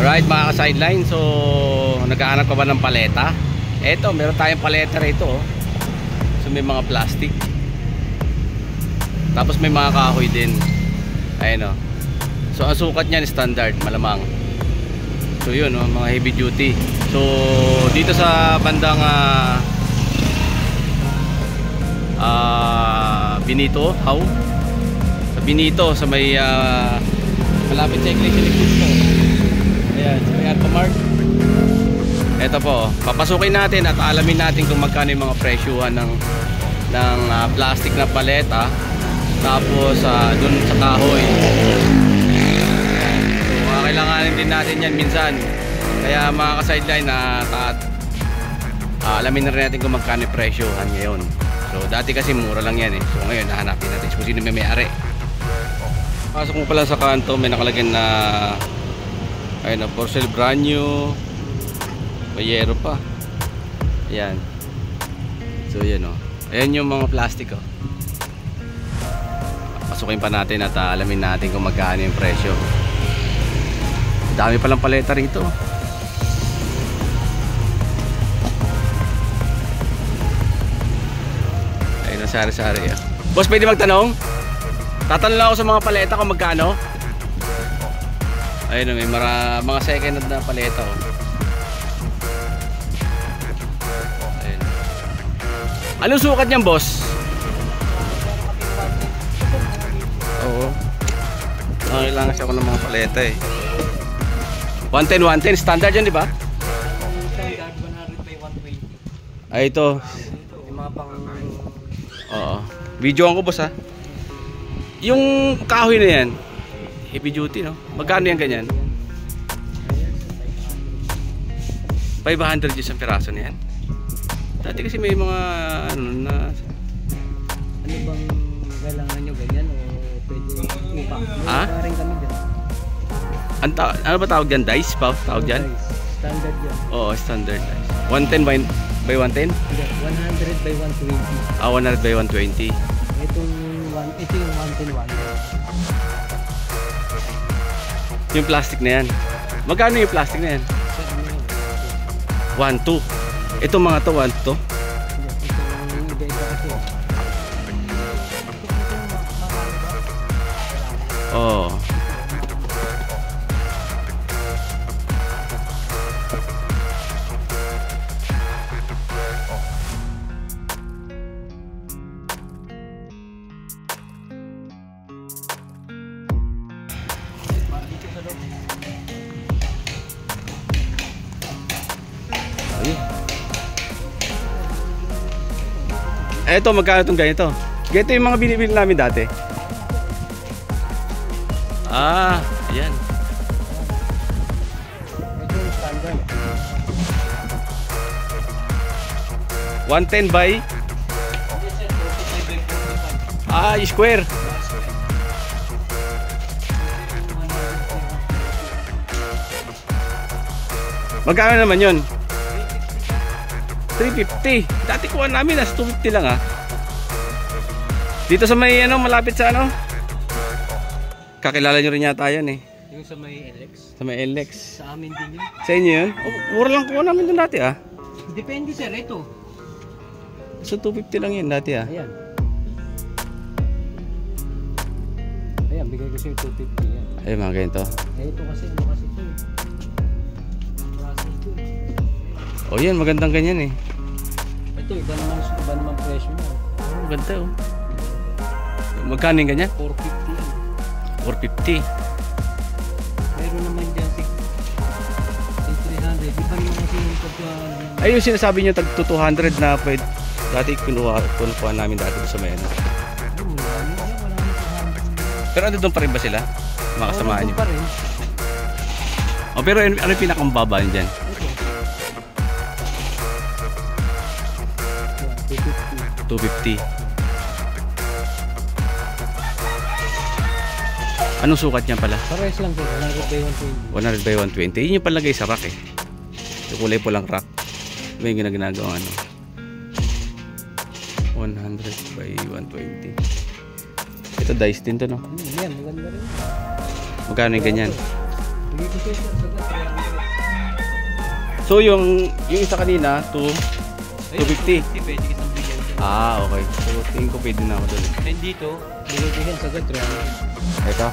Alright mga ka-sideline, so naghahanap ka ba ng paleta? Eto, meron tayong paleta rito oh. So may mga plastic, tapos may mga kahoy din. Ayun oh. So ang sukat niyan standard, malamang. So yun oh, mga heavy duty. So dito sa bandang Benito, how? Sa Benito, sa may malapit sa Iglesia ni Cristo. Ayan, sa may Alphamart. Ito po, papasukin natin at alamin natin kung magkano yung mga presyuhan ng plastic na paleta. Tapos dun sa kahoy. So kailanganin din natin yan minsan. Kaya mga ka-sideline alamin na rin natin kung magkano yung presyuhan ngayon. So dati kasi mura lang yan eh. So ngayon nahanapin natin kung sino may-ari. Pasok mo pala sa kanto, may nakalagay na ayun na, Porcel brand new. May yero pa. Ayan. So yan o. Ayan yung mga plastic o. Pasukin pa natin at alamin natin kung magkano yung presyo. Dami palang paleta rito. Ayun ang sari-sari o. Boss, pwede magtanong? Tatanong lang ako sa mga paleta kung magkano. Ayun o, may mga second hand na paleta o. Anong sukat niyan, boss? Oo. Kailangan siya ako ng mga paleta eh. 110, 110. Standard yan, di ba? Standard 100 by 120. Ay, ito. Yung mga pang... Oo. Videoan ko, boss ha. Yung kahoy na yan, heavy duty, no? Magkano yan ganyan? 500 yung isang piraso na yan. Dati kasi may mga ano na... Ano bang kailangan nyo ganyan o pwede ipa? Ha? Rin kami dyan. Ano ba tawag dyan? Dice pa? Tawag dyan? Standard yan. Oo, standard dice. 110 by 110? 100 by 120. 100 by 120. Ito yung 110 1. Yung plastic na yan. Magkano yung plastic na yan? 1-2. Ito mga to, 1-2. Oh. Eto, magkano itong ganito? Ganito yung mga binibili namin dati. Ayan. Ito yung standard. 110 by? Square. Magkano naman yun? 350. Dati kuha namin nasa 250 lang Dito sa may malapit sa kakilala nyo rin yata yan eh. Yung sa may LX. Sa may LX. Sa amin din yun. Sa inyo yun? Mura lang kuha namin dun dati Depende sir, ito. So 250 lang yun dati Ayan. Ayan, bigay ko sa'yo 250 yan. Ayun mga ganito. Ito kasi, ito eh. O yan, magandang ganyan eh. Ito, iba naman presyo niya. Ganda Magkano yung ganyan? 450. 450. Meron naman dyan 300. Iba naman kasi yung pagka... Ay, yung sinasabi nyo tag 200 na pwede. Dati kinuha namin dati sa may Pero ano doon pa rin ba sila? Makasamahan nyo? pa rin. Pero ano yung pinakambaba nyo dyan? 250. Anong sukat niya pala? Pares lang po, 100 by 120. 100 by 120. Yun yung palagay sa rack eh. Yung kulay po lang rack. Ito yung ginagawa 100 by 120. Ito dice din to, no? Yan, maganda rin. Magkano yung ganyan? Bigay ko siya sa So yung isa kanina, 250. Pwede kitang bigyan. Ah, okay. So tingin ko pwede na ako doon. And dito, nilagyan sa gatro. Ito.